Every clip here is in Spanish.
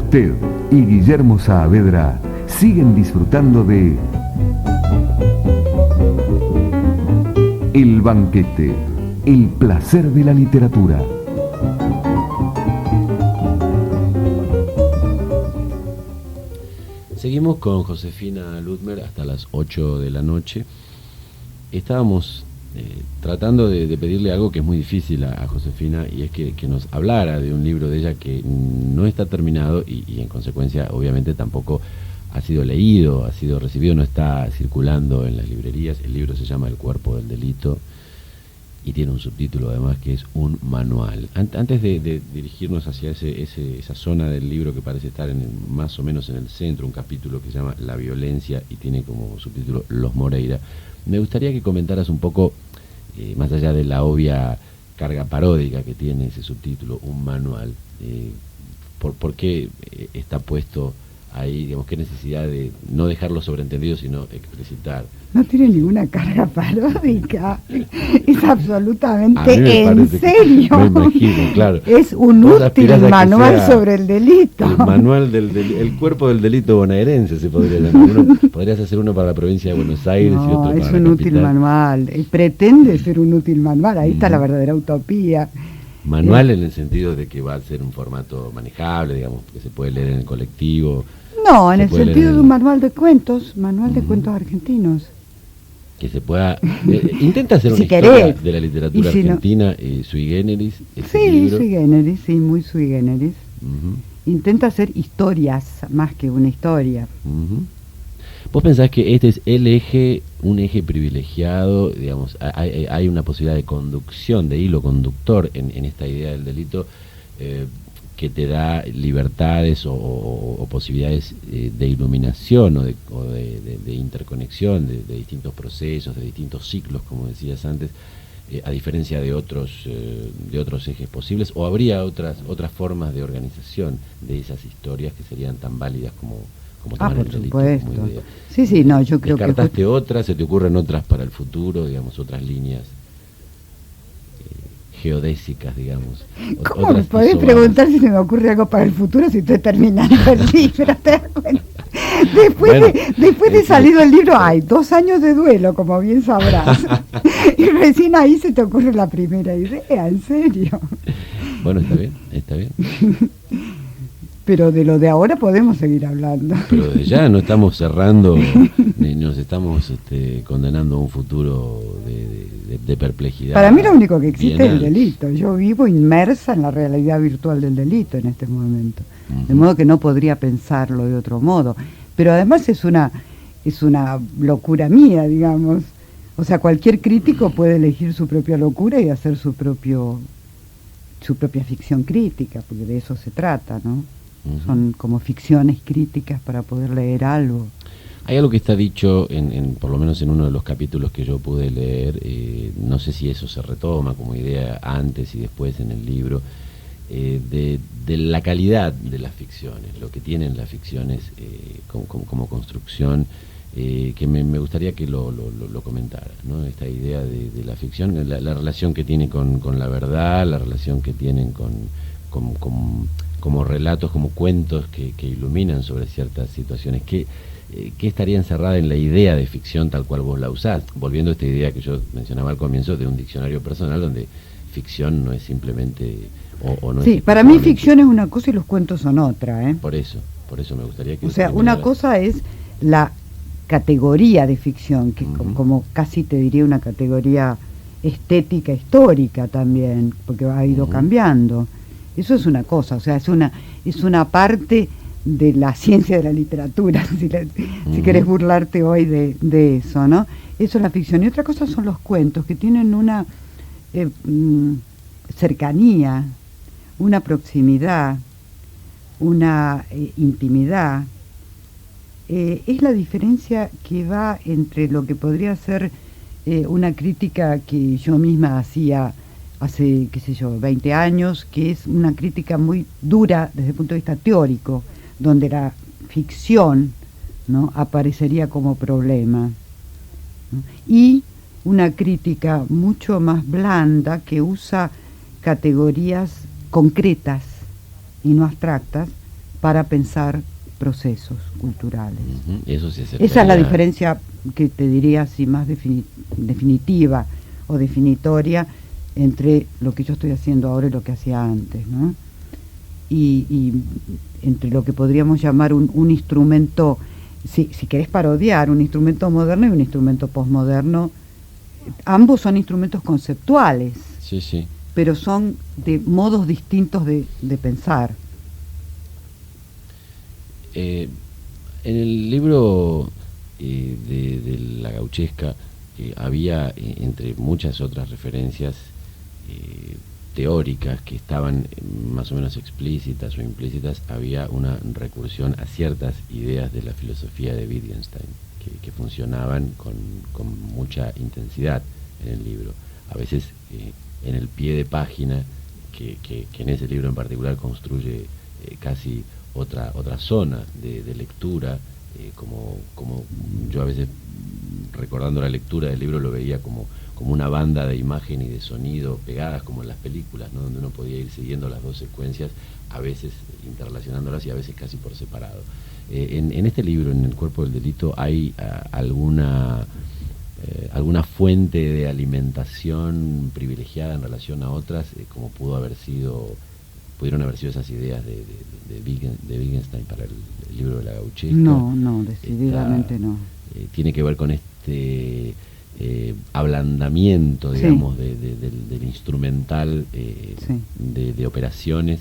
Usted y Guillermo Saavedra siguen disfrutando de El Banquete, el placer de la literatura. Seguimos con Josefina Ludmer hasta las 8 de la noche. Estábamos tratando de pedirle algo que es muy difícil a Josefina, y es que nos hablara de un libro de ella que no está terminado y en consecuencia obviamente tampoco ha sido leído, ha sido recibido, no está circulando en las librerías. El libro se llama El cuerpo del delito y tiene un subtítulo además que es un manual. Antes de dirigirnos hacia esa zona del libro que parece estar más o menos en el centro, un capítulo que se llama La violencia y tiene como subtítulo Los Moreira, me gustaría que comentaras un poco, más allá de la obvia carga paródica que tiene ese subtítulo, un manual, por qué está puesto ahí, digamos, qué necesidad de no dejarlo sobreentendido, sino explicitar. No tiene ninguna carga paródica, es absolutamente en serio. Me imagino, claro. Es un útil manual sobre el delito. El manual el cuerpo del delito bonaerense se podría llamar. Podrías hacer uno para la provincia de Buenos Aires y otro para la capital. Es un útil manual, pretende ser un útil manual, ahí está la verdadera utopía. Manual en el sentido de que va a ser un formato manejable, digamos, que se puede leer en el colectivo. No, en el sentido de un manual de cuentos, de cuentos argentinos. Que se pueda... intenta hacer una historia de la literatura argentina, sui generis. Sí, sui generis, sí, muy sui generis. Intenta hacer historias más que una historia. ¿Vos pensás que este es un eje privilegiado, digamos, hay una posibilidad de conducción, de hilo conductor en esta idea del delito, que te da libertades o posibilidades de iluminación o de interconexión de distintos procesos, de distintos ciclos, como decías antes, a diferencia de otros ejes posibles? ¿O habría otras formas de organización de esas historias que serían tan válidas como tomar el delito? Sí, no, yo creo que... ¿Descartaste otras? ¿Se te ocurren otras para el futuro, digamos, otras líneas geodésicas, digamos? ¿Cómo me podés preguntar si se me ocurre algo para el futuro si estoy terminando el libro? ¿Te das cuenta? Después de salido el libro hay 2 años de duelo, como bien sabrás. Y recién ahí se te ocurre la primera idea, en serio. Bueno, está bien. Pero de lo de ahora podemos seguir hablando. Pero de ya no estamos cerrando, ni nos estamos condenando a un futuro de perplejidad. Para mí lo único que existe es el delito. Yo vivo inmersa en la realidad virtual del delito en este momento. De modo que no podría pensarlo de otro modo. Pero además es una locura mía, digamos. O sea, cualquier crítico puede elegir su propia locura y hacer su propia ficción crítica, porque de eso se trata, ¿no? Son como ficciones críticas para poder leer algo. Hay algo que está dicho, por lo menos en uno de los capítulos que yo pude leer, no sé si eso se retoma como idea antes y después en el libro, de la calidad de las ficciones, lo que tienen las ficciones como construcción, que me gustaría que lo comentara, ¿no? Esta idea de la ficción, la relación que tiene con la verdad, la relación que tienen como relatos, como cuentos que iluminan sobre ciertas situaciones, que estaría encerrada en la idea de ficción tal cual vos la usás, volviendo a esta idea que yo mencionaba al comienzo de un diccionario personal donde ficción no es simplemente no sí, para mí ficción es una cosa y los cuentos son otra, Por eso me gustaría que... O sea, una cosa es la categoría de ficción, que como casi te diría una categoría estética, histórica también, porque ha ido cambiando. Eso es una cosa, o sea, es una parte de la ciencia de la literatura, si querés burlarte hoy de eso, ¿no? Eso es la ficción. Y otra cosa son los cuentos, que tienen una cercanía, una proximidad, una intimidad. Es la diferencia que va entre lo que podría ser una crítica que yo misma hacía hace, 20 años, que es una crítica muy dura desde el punto de vista teórico, donde la ficción, ¿no?, aparecería como problema, ¿no? Y una crítica mucho más blanda que usa categorías concretas y no abstractas para pensar procesos culturales. Eso se Esa es la diferencia que te diría así más definitiva o definitoria entre lo que yo estoy haciendo ahora y lo que hacía antes, ¿no? Y entre lo que podríamos llamar un instrumento, si querés parodiar, un instrumento moderno y un instrumento posmoderno. Ambos son instrumentos conceptuales, sí, sí, pero son de modos distintos de pensar. En el libro de la gauchesca había, entre muchas otras referencias teóricas que estaban más o menos explícitas o implícitas, había una recursión a ciertas ideas de la filosofía de Wittgenstein que funcionaban con mucha intensidad en el libro. A veces en el pie de página, que en ese libro en particular construye casi otra zona de lectura, como yo a veces, recordando la lectura del libro, lo veía como una banda de imagen y de sonido pegadas como en las películas, ¿no? Donde uno podía ir siguiendo las dos secuencias, a veces interrelacionándolas y a veces casi por separado. En este libro, en El cuerpo del delito, ¿hay alguna fuente de alimentación privilegiada en relación a otras, como pudieron haber sido esas ideas de Wittgenstein para el libro de la gauchesca? No, decididamente no. Tiene que ver con este ablandamiento, digamos, sí, del instrumental, sí, de operaciones.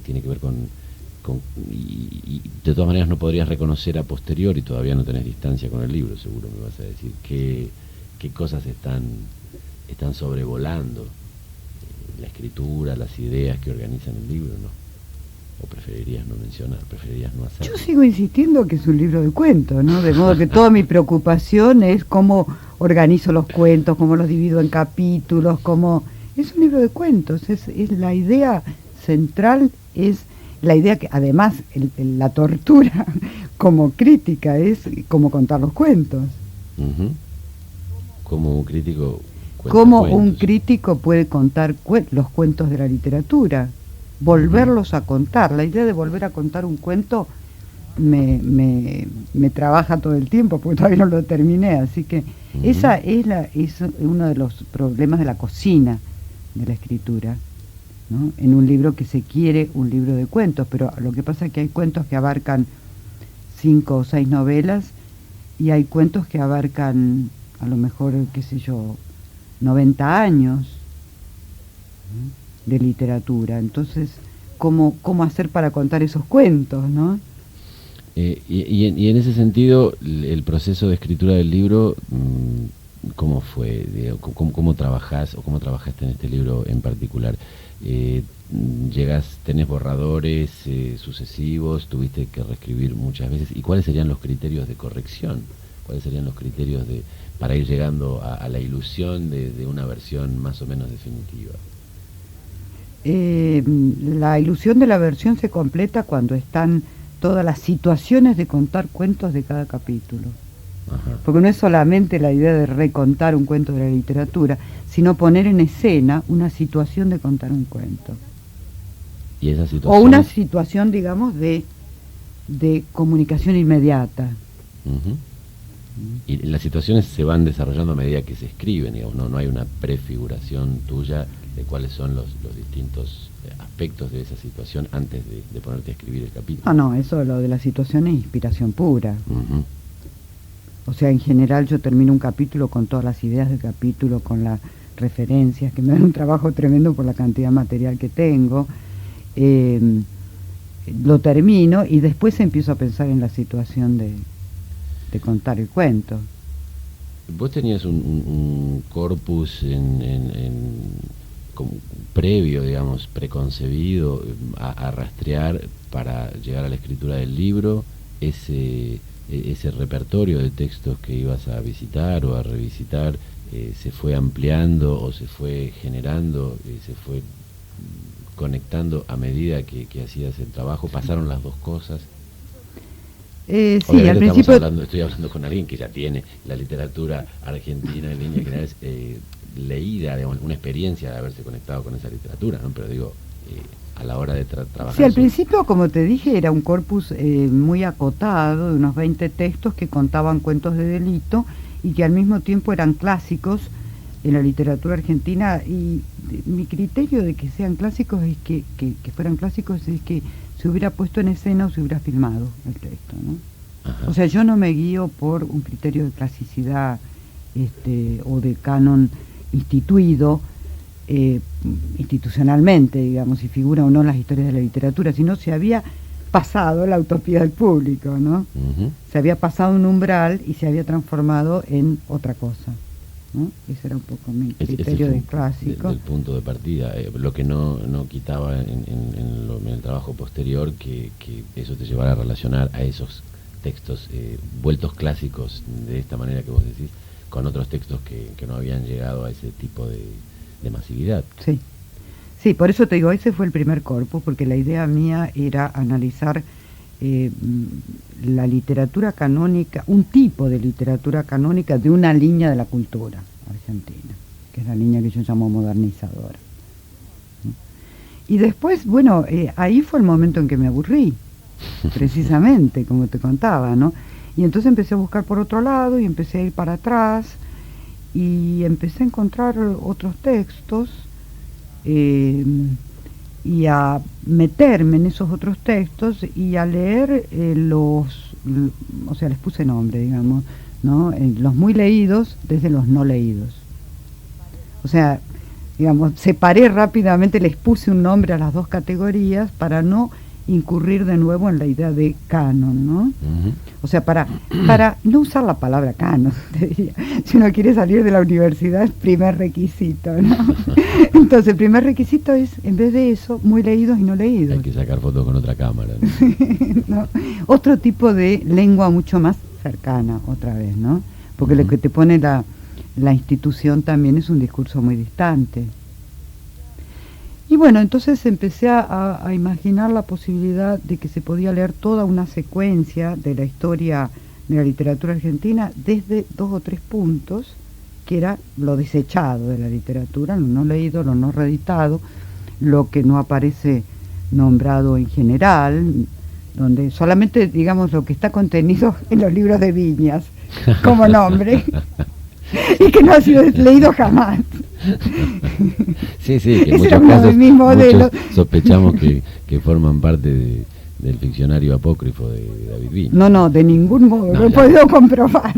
Tiene que ver y de todas maneras no podrías reconocer a posteriori, todavía no tenés distancia con el libro, seguro me vas a decir qué cosas están sobrevolando la escritura, las ideas que organizan el libro, ¿no? ¿O preferirías no mencionar, preferirías no hacerlo? Yo sigo insistiendo que es un libro de cuentos, ¿no? De modo que toda mi preocupación es cómo organizo los cuentos, cómo los divido en capítulos, es un libro de cuentos, es la idea central, es la idea que además la tortura como crítica es cómo contar los cuentos. Como un crítico cómo un crítico puede contar los cuentos de la literatura, volverlos a contar. La idea de volver a contar un cuento me trabaja todo el tiempo porque todavía no lo terminé, así que esa es uno de los problemas de la cocina de la escritura, ¿no? En un libro que se quiere un libro de cuentos, pero lo que pasa es que hay cuentos que abarcan 5 o 6 novelas y hay cuentos que abarcan a lo mejor, qué sé yo, 90 años, ¿no?, de literatura. Entonces, ¿cómo hacer para contar esos cuentos, no? Y en ese sentido, el proceso de escritura del libro, ¿cómo fue? ¿Cómo trabajás o cómo trabajaste en este libro en particular? ¿Tenés borradores sucesivos? ¿Tuviste que reescribir muchas veces? ¿Y cuáles serían los criterios de corrección? ¿Cuáles serían los criterios para ir llegando a la ilusión de una versión más o menos definitiva? La ilusión de la versión se completa cuando están todas las situaciones de contar cuentos de cada capítulo. Ajá. Porque no es solamente la idea de recontar un cuento de la literatura, sino poner en escena una situación de contar un cuento. ¿Y esa situación? O una situación, digamos, de comunicación inmediata. Y las situaciones se van desarrollando a medida que se escriben, digamos, no hay una prefiguración tuya de cuáles son los distintos aspectos de esa situación antes de ponerte a escribir el capítulo. No, eso, lo de la situación es inspiración pura. O sea, en general yo termino un capítulo con todas las ideas del capítulo, con las referencias, que me dan un trabajo tremendo por la cantidad de material que tengo. Lo termino y después empiezo a pensar en la situación de contar el cuento. Vos tenías un corpus como previo, digamos, preconcebido a rastrear para llegar a la escritura del libro, ese repertorio de textos que ibas a visitar o a revisitar, se fue ampliando o se fue generando, se fue conectando a medida que hacías el trabajo. ¿Pasaron las dos cosas? Sí, al principio estoy hablando con alguien que ya tiene la literatura argentina en líneas generales leída, digamos, una experiencia de haberse conectado con esa literatura, ¿no? Pero digo, a la hora de trabajar. Sí, al principio, como te dije, era un corpus muy acotado, de unos 20 textos que contaban cuentos de delito y que al mismo tiempo eran clásicos en la literatura argentina, y mi criterio de que sean clásicos es que fueran clásicos es que se hubiera puesto en escena o se hubiera filmado el texto, ¿no? Ajá. O sea, yo no me guío por un criterio de clasicidad o de canon instituido institucionalmente, digamos, si figura o no en las historias de la literatura, sino se había pasado la utopía del público, ¿no? Uh-huh. Se había pasado un umbral y se había transformado en otra cosa, ¿no? Ese era un poco mi criterio de clásico. Del punto de partida, lo que no quitaba en el trabajo posterior que eso te llevara a relacionar a esos textos vueltos clásicos de esta manera que vos decís, con otros textos que no habían llegado a ese tipo de masividad. Sí. Sí, por eso te digo, ese fue el primer corpus, porque la idea mía era analizar la literatura canónica, un tipo de literatura canónica de una línea de la cultura argentina, que es la línea que yo llamo modernizadora, ¿no? Y después, bueno, ahí fue el momento en que me aburrí, precisamente, como te contaba, ¿no? Y entonces empecé a buscar por otro lado y empecé a ir para atrás y empecé a encontrar otros textos y a meterme en esos otros textos y a leer o sea, les puse nombre, digamos, ¿no? Los muy leídos desde los no leídos. O sea, digamos, separé rápidamente, les puse un nombre a las dos categorías para no incurrir de nuevo en la idea de canon, ¿no? Uh-huh. O sea, para no usar la palabra canon, te diría. Si uno quiere salir de la universidad es primer requisito, ¿no? Entonces, el primer requisito es, en vez de eso, muy leídos y no leídos. Hay que sacar fotos con otra cámara, ¿no? ¿No? Otro tipo de lengua mucho más cercana, otra vez, ¿no? Porque Uh-huh. lo que te pone la institución también es un discurso muy distante. Y bueno, entonces empecé a imaginar la posibilidad de que se podía leer toda una secuencia de la historia de la literatura argentina desde 2 o 3 puntos, que era lo desechado de la literatura, lo no leído, lo no reeditado, lo que no aparece nombrado en general, donde solamente, digamos, lo que está contenido en los libros de Viñas como nombre y que no ha sido leído jamás. Sí, que en Ese era muchos uno de casos mis modelos. muchos sospechamos que forman parte del ficcionario apócrifo de David Viñas. No, de ningún modo, No, lo he ya. podido comprobar.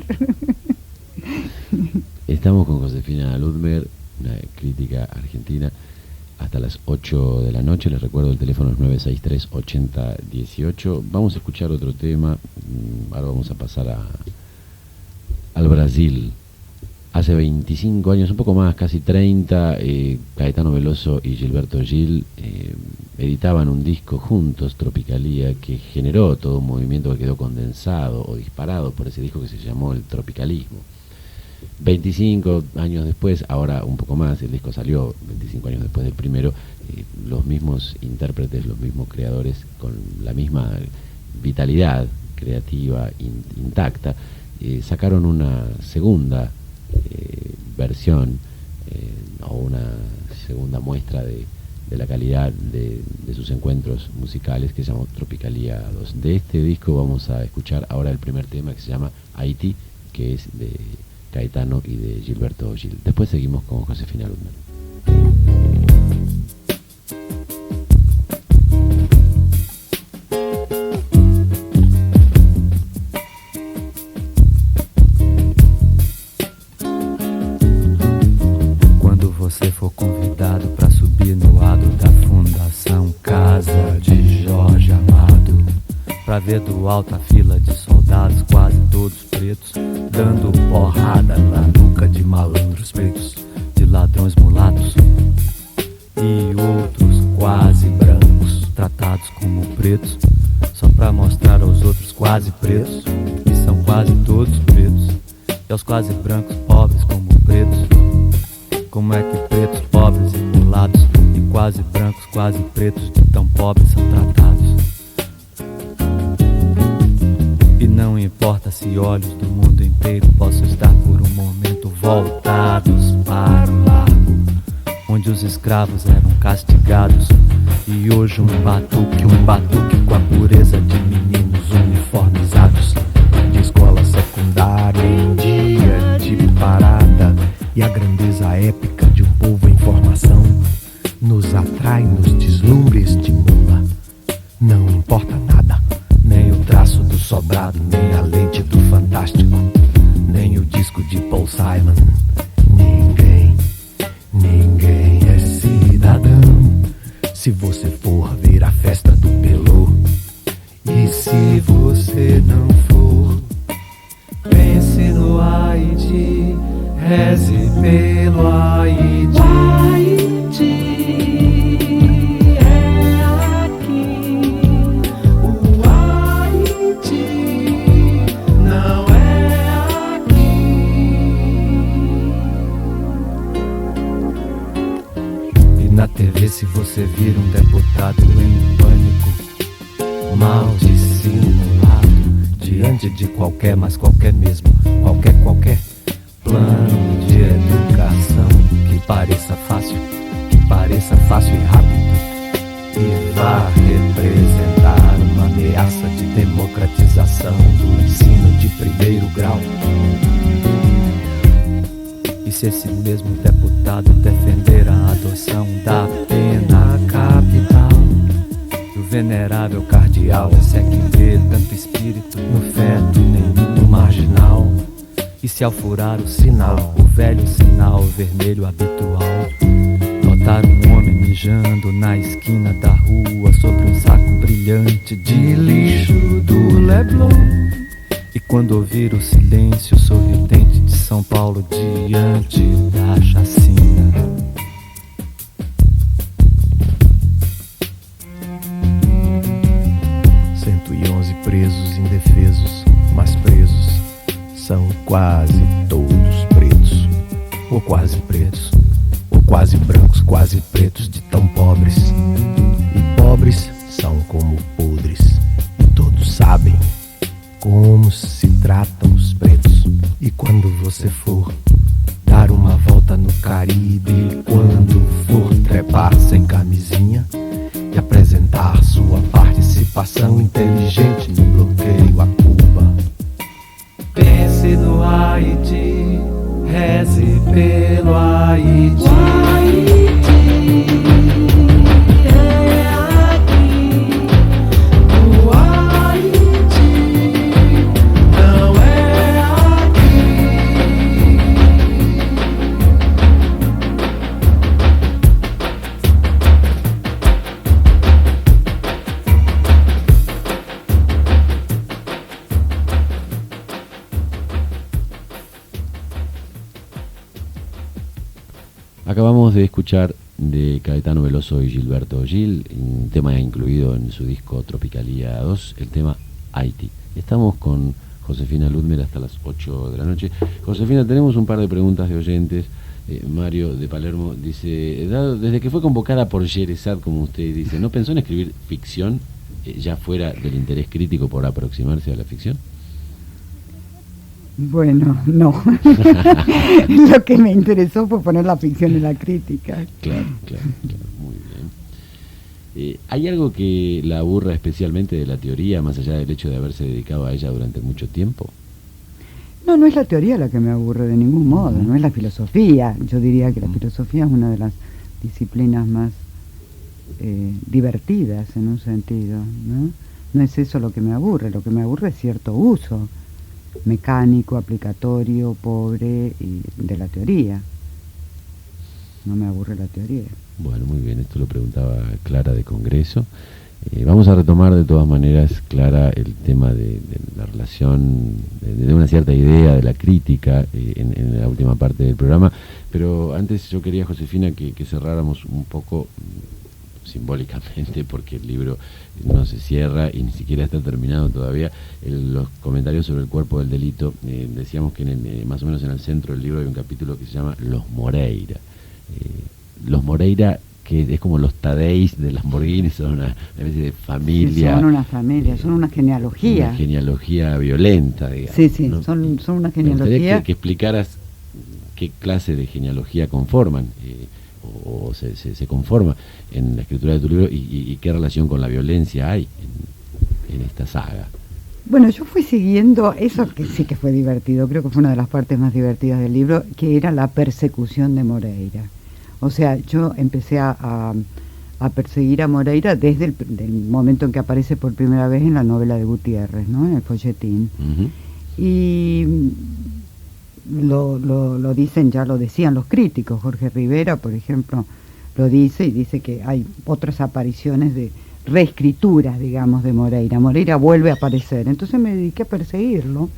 Estamos con Josefina Ludmer, una crítica argentina, hasta las 8 de la noche. Les recuerdo, el teléfono es 963-8018. Vamos a escuchar otro tema. Ahora vamos a pasar al Brasil. Hace 25 años, un poco más, casi 30, Caetano Veloso y Gilberto Gil editaban un disco juntos, Tropicalía, que generó todo un movimiento que quedó condensado o disparado por ese disco que se llamó el tropicalismo. 25 años después, ahora un poco más, el disco salió 25 años después del primero, los mismos intérpretes, los mismos creadores, con la misma vitalidad creativa intacta, sacaron una segunda versión o una segunda muestra de la calidad de sus encuentros musicales, que se llamó Tropicalía 2. De este disco vamos a escuchar ahora el primer tema, que se llama Haití, que es de Caetano y de Gilberto Gil. Después seguimos con Josefina Ludmer. Quando você for convidado para subir no adro da Fundação Casa de Jorge Amado, pra ver do alto a fila de soldados, quase todos pretos, dando porrada na nuca de malandros pretos, de ladrões mulatos e outros quase brancos, tratados como pretos, só pra mostrar aos outros quase pretos, que são quase todos pretos, e aos quase brancos pobres como pretos. Como é que pretos, pobres e mulatos, e quase brancos, quase pretos, de tão pobres são tratados? E não importa se olhos do mundo inteiro possam estar por um momento voltados para o largo, onde onde os escravos eram castigados. E hoje um batuque com a pureza de meninos uniformizados, de escola secundária em dia de parada. E a grandeza épica de um povo em formação nos atrai, nos deslumbra e estimula. Não importa nada, nem o traço do sobrado, nem a lente do fantástico, nem o disco de Paul Simon. Ninguém é cidadão se você for ver a festa do Pelô. E se você não for, pense no Haiti, reze pelo Haiti. O Haiti é aqui, o Haiti não é aqui. E na TV, se você vir um deputado em pânico, mal dissimulado, diante de qualquer, mas qualquer mesmo, qualquer plano de educação que pareça fácil e rápido, e vá representar uma ameaça de democratização do ensino de primeiro grau. E se esse mesmo deputado defender a adoção da pena capital, o venerável cardeal é que vê tanto espírito no feto e nem no marginal. E se ao furar o sinal, o velho sinal vermelho habitual, notar um homem mijando na esquina da rua sobre um saco brilhante de lixo do Leblon. E quando ouvir o silêncio sorridente de São Paulo diante da chacina, 111 presos indefesos, mas presos são quase todos pretos, ou quase pretos, ou quase brancos, quase pretos, de tão pobres. E pobres são como podres, e todos sabem como se tratam os pretos. E quando você for dar uma volta no Caribe, quando for trepar sem camisinha e apresentar sua participação inteligente no bloqueio a Cuba, pense no Haiti, reze pelo Haiti. O Haiti é aqui, o Haiti não é Acabamos de escuchar de Caetano Veloso y Gilberto Gil, un tema incluido en su disco Tropicalía 2, el tema Haiti. Estamos con Josefina Ludmer hasta las 8 de la noche. Josefina, tenemos un par de preguntas de oyentes. Mario de Palermo dice, desde que fue convocada por Sherezad, como usted dice, ¿no pensó en escribir ficción ya fuera del interés crítico por aproximarse a la ficción? Bueno, no. Lo que me interesó fue poner la ficción en la crítica. Claro, muy bien. ¿Hay algo que la aburra especialmente de la teoría, más allá del hecho de haberse dedicado a ella durante mucho tiempo? No es la teoría la que me aburre de ningún modo, no es la filosofía. Yo diría que la filosofía es una de las disciplinas más divertidas en un sentido, ¿no? No es eso lo que me aburre es cierto uso mecánico, aplicatorio, pobre y de la teoría. No me aburre la teoría. Bueno, muy bien, esto lo preguntaba Clara de Congreso. Vamos a retomar de todas maneras, Clara, el tema de la relación, de una cierta idea de la crítica en la última parte del programa, pero antes yo quería, Josefina, que cerráramos un poco simbólicamente, porque el libro no se cierra y ni siquiera está terminado todavía. Los comentarios sobre el cuerpo del delito, decíamos que más o menos en el centro del libro hay un capítulo que se llama Los Moreira. Los Moreira, que es como los Tadeis de Lamborghini, son una especie de familia. Sí, son una familia, son una genealogía. Una genealogía violenta, digamos. Sí, ¿no? son una Me gustaría genealogía. que explicaras qué clase de genealogía conforman, o se conforma en la escritura de tu libro y qué relación con la violencia hay en esta saga. Bueno, yo fui siguiendo eso, que sí que fue divertido, creo que fue una de las partes más divertidas del libro, que era la persecución de Moreira. O sea, yo empecé a perseguir a Moreira desde el momento en que aparece por primera vez en la novela de Gutiérrez, ¿no? En el folletín. Y lo dicen, ya lo decían los críticos. Jorge Rivera, por ejemplo, lo dice, y dice que hay otras apariciones de reescrituras, digamos, de Moreira. Moreira vuelve a aparecer. Entonces me dediqué a perseguirlo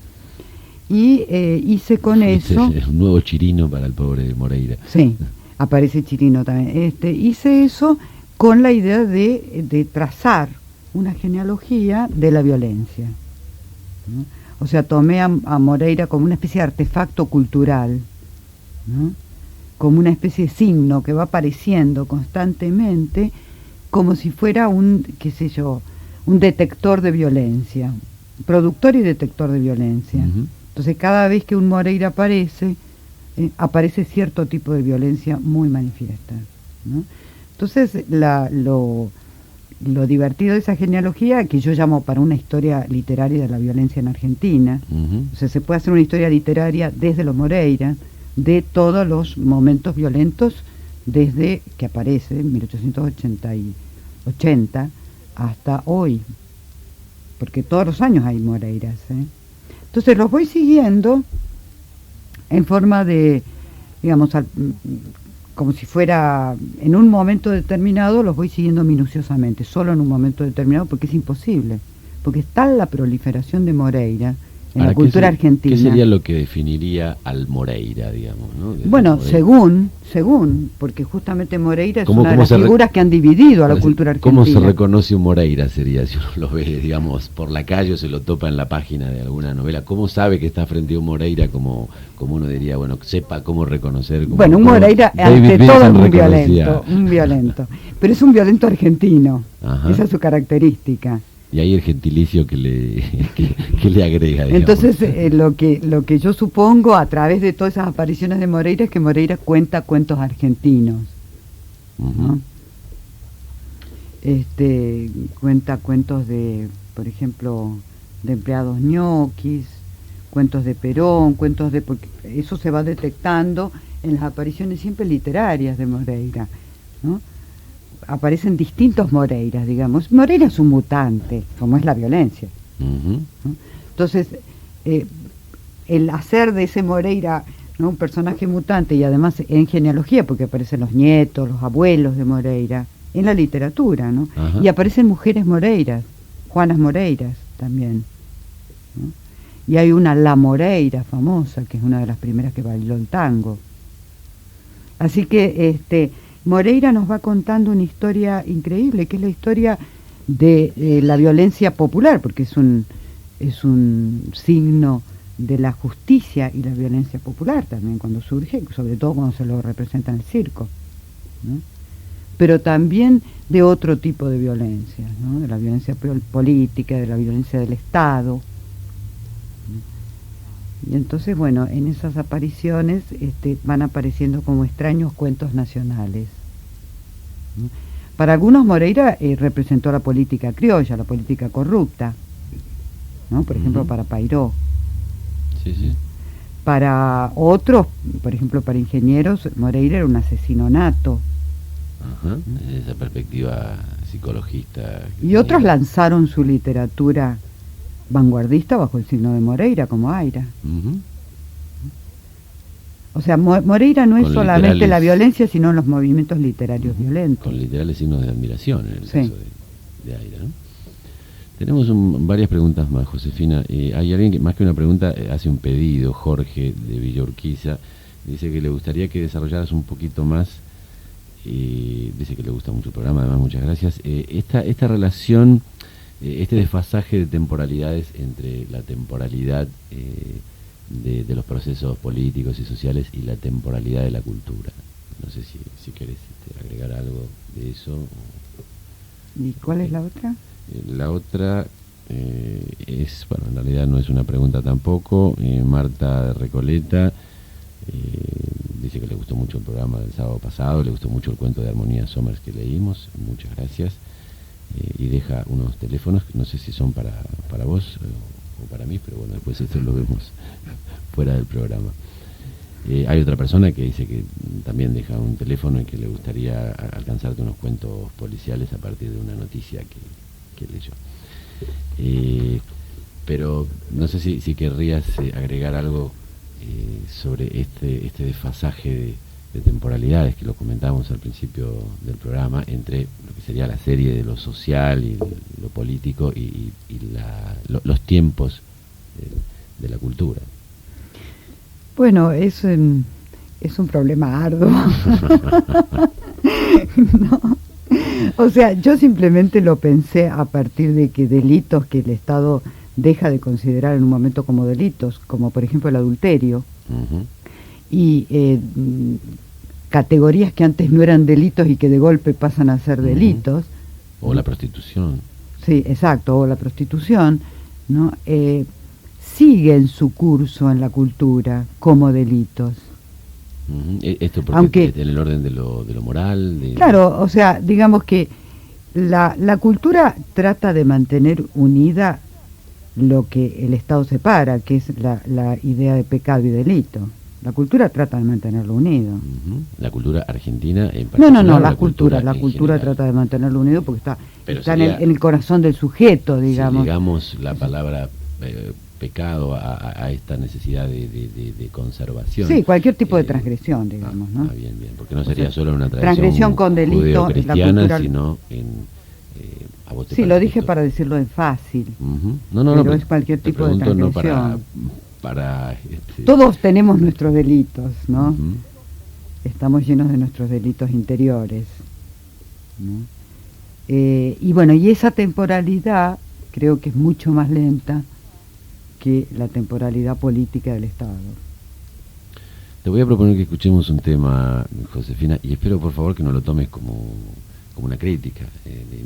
y hice con eso... Un nuevo Chirino para el pobre Moreira. Sí, aparece Chirino también. Hice eso con la idea de trazar una genealogía de la violencia, ¿no? O sea, tomé a Moreira como una especie de artefacto cultural, ¿no? Como una especie de signo que va apareciendo constantemente, como si fuera un detector de violencia, productor y detector de violencia. Entonces, cada vez que un Moreira aparece, aparece cierto tipo de violencia muy manifiesta, ¿no? Entonces, lo divertido de esa genealogía, que yo llamo para una historia literaria de la violencia en Argentina, o sea, se puede hacer una historia literaria desde los Moreira, de todos los momentos violentos, desde que aparece en 1880 hasta hoy, porque todos los años hay Moreiras, ¿eh? Entonces los voy siguiendo en forma de, digamos, como si fuera en un momento determinado, los voy siguiendo minuciosamente, solo en un momento determinado, porque es imposible, porque está la proliferación de Moreira en la cultura argentina. ¿Qué sería lo que definiría al Moreira, digamos, ¿no? Bueno, según, porque justamente Moreira es una de las figuras que han dividido a la cultura argentina. ¿Cómo se reconoce un Moreira, sería, si uno lo ve, digamos, por la calle o se lo topa en la página de alguna novela? ¿Cómo sabe que está frente a un Moreira, como uno diría, bueno, sepa cómo reconocer? Bueno, un Moreira, ante todo, es un violento, pero es un violento argentino. Ajá. Esa es su característica. Y ahí el gentilicio que le agrega, digamos. Entonces, lo que yo supongo a través de todas esas apariciones de Moreira es que Moreira cuenta cuentos argentinos, ¿no? Cuenta cuentos de, por ejemplo, de empleados ñoquis, cuentos de Perón, porque eso se va detectando en las apariciones siempre literarias de Moreira, ¿no? Aparecen distintos Moreiras, digamos. Moreira es un mutante, como es la violencia, ¿no? Entonces, el hacer de ese Moreira, ¿no?, un personaje mutante, y además en genealogía, porque aparecen los nietos, los abuelos de Moreira, en la literatura, ¿no? Y aparecen mujeres Moreiras, Juanas Moreiras también, ¿no? Y hay una La Moreira famosa, que es una de las primeras que bailó el tango. Así que Moreira nos va contando una historia increíble, que es la historia de la violencia popular, porque es un signo de la justicia y la violencia popular también cuando surge, sobre todo cuando se lo representa en el circo, ¿no? Pero también de otro tipo de violencia, ¿no? De la violencia política, de la violencia del Estado, ¿no? Y entonces, bueno, en esas apariciones van apareciendo como extraños cuentos nacionales, ¿no? Para algunos Moreira representó la política criolla, la política corrupta, ¿no? Por ejemplo, para Pairó. Sí, sí. Para otros, por ejemplo, para ingenieros, Moreira era un asesino nato. Ajá, desde esa perspectiva psicologista. Y otros lanzaron su literatura vanguardista bajo el signo de Moreira, como Aira. O sea, Moreira no es solamente la violencia, sino los movimientos literarios violentos. Con literales signos de admiración en el caso de Aira, ¿no? Tenemos varias preguntas más, Josefina. Hay alguien que, más que una pregunta, hace un pedido, Jorge de Villa Urquiza. Dice que le gustaría que desarrollaras un poquito más. Dice que le gusta mucho el programa, además, muchas gracias. Esta relación, este desfasaje de temporalidades entre la temporalidad de los procesos políticos y sociales y la temporalidad de la cultura. No sé si querés agregar algo de eso. ¿Y cuál es la otra? La otra es, bueno, en realidad no es una pregunta tampoco. Marta de Recoleta dice dice que le gustó mucho el programa del sábado pasado, le gustó mucho el cuento de Armonía Somers que leímos, muchas gracias. Y deja unos teléfonos, no sé si son para vos o para mí, pero bueno, después esto lo vemos fuera del programa. Hay otra persona que dice que también deja un teléfono y que le gustaría alcanzarte unos cuentos policiales a partir de una noticia que leyó. Pero no sé si querrías agregar algo sobre este desfasaje de temporalidades que lo comentábamos al principio del programa entre lo que sería la serie de lo social y lo político y los tiempos de la cultura. Bueno, es un problema arduo. No. O sea, yo simplemente lo pensé a partir de que delitos que el Estado deja de considerar en un momento como delitos, como por ejemplo el adulterio, y categorías que antes no eran delitos y que de golpe pasan a ser delitos. O la prostitución. Sí, exacto, o la prostitución, ¿no? Siguen su curso en la cultura como delitos. Esto porque Aunque, en el orden de lo moral. Claro, o sea, digamos que la cultura trata de mantener unida lo que el Estado separa, que es la idea de pecado y delito. La cultura trata de mantenerlo unido. La cultura argentina en particular. No, la cultura trata de mantenerlo unido porque está en el corazón del sujeto, digamos. Si digamos la palabra pecado a esta necesidad de conservación. Sí, cualquier tipo de transgresión, digamos, ¿no? Bien, porque no sería solo una tradición transgresión con delito, judeocristiana, cultura... sino Sí, lo dije para decirlo en fácil. Pero es cualquier tipo de transgresión. Todos tenemos nuestros delitos, ¿no? Estamos llenos de nuestros delitos interiores, ¿no? Y bueno, y esa temporalidad creo que es mucho más lenta que la temporalidad política del Estado. Te voy a proponer que escuchemos un tema, Josefina, y espero por favor que no lo tomes como una crítica,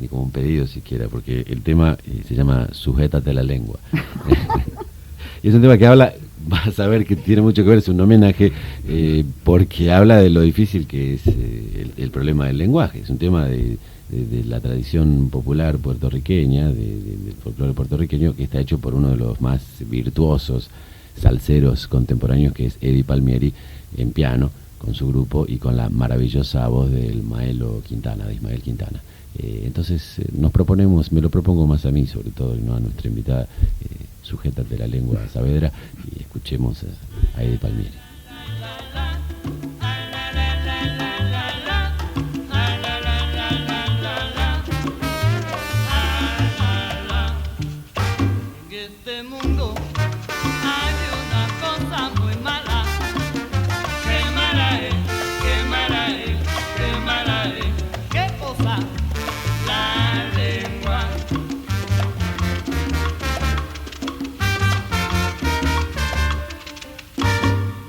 ni como un pedido siquiera, porque el tema se llama Sujétate a la lengua. Y es un tema que habla, vas a ver que tiene mucho que ver, es un homenaje, porque habla de lo difícil que es el problema del lenguaje. Es un tema de la tradición popular puertorriqueña, del folclore puertorriqueño, que está hecho por uno de los más virtuosos salseros contemporáneos, que es Eddie Palmieri, en piano, con su grupo y con la maravillosa voz del Maelo Quintana, de Ismael Quintana. Entonces me lo propongo más a mí sobre todo, y no a nuestra invitada, Sujétate la lengua, Saavedra, y escuchemos a Eddie Palmieri.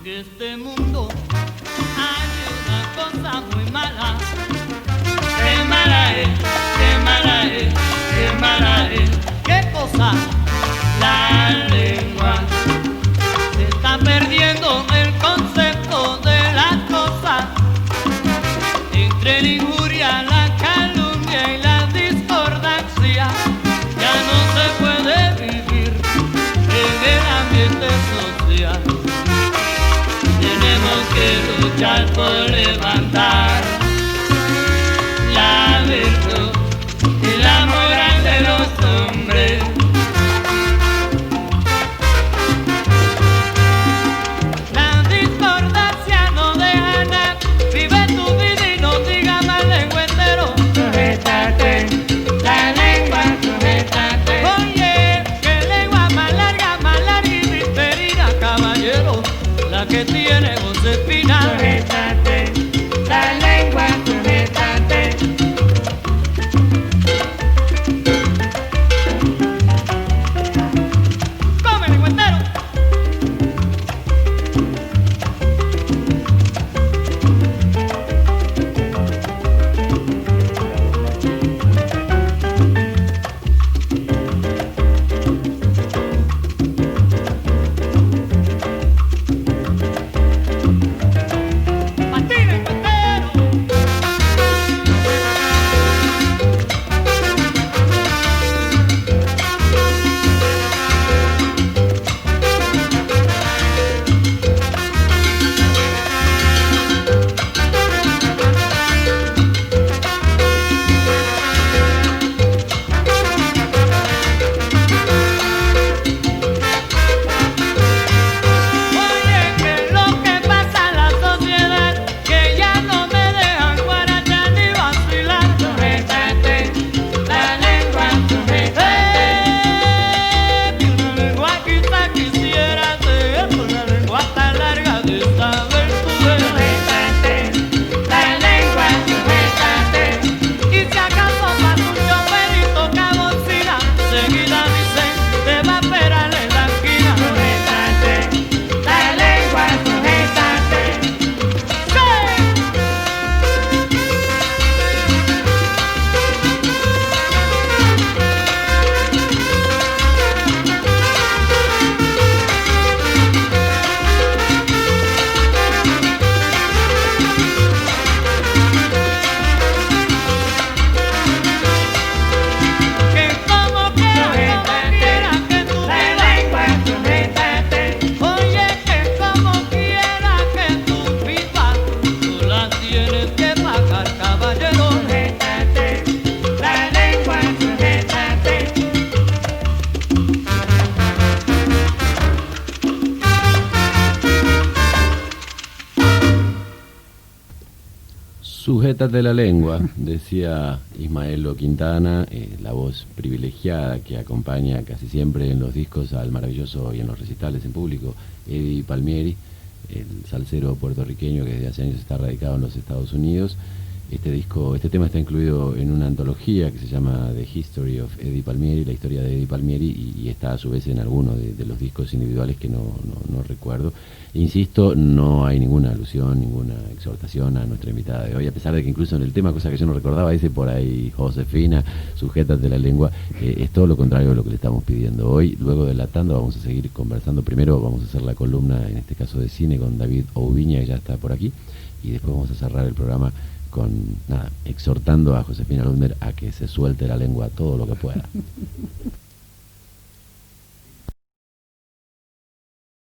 Que Sujétate la lengua, decía Ismaelo Quintana, la voz privilegiada que acompaña casi siempre en los discos al maravilloso y en los recitales en público, Eddie Palmieri, el salsero puertorriqueño que desde hace años está radicado en los Estados Unidos. Este tema está incluido en una antología que se llama The History of Eddie Palmieri, la historia de Eddie Palmieri, y está a su vez en alguno de los discos individuales que no recuerdo. Insisto, no hay ninguna alusión, ninguna exhortación a nuestra invitada de hoy, a pesar de que incluso en el tema, cosa que yo no recordaba, dice por ahí, Josefina, sujétate la lengua, es todo lo contrario de lo que le estamos pidiendo hoy. Luego de la tanda vamos a seguir conversando. Primero vamos a hacer la columna, en este caso de cine, con David Oubiña, que ya está por aquí, y después vamos a cerrar el programa exhortando a Josefina Ludmer a que se suelte la lengua todo lo que pueda.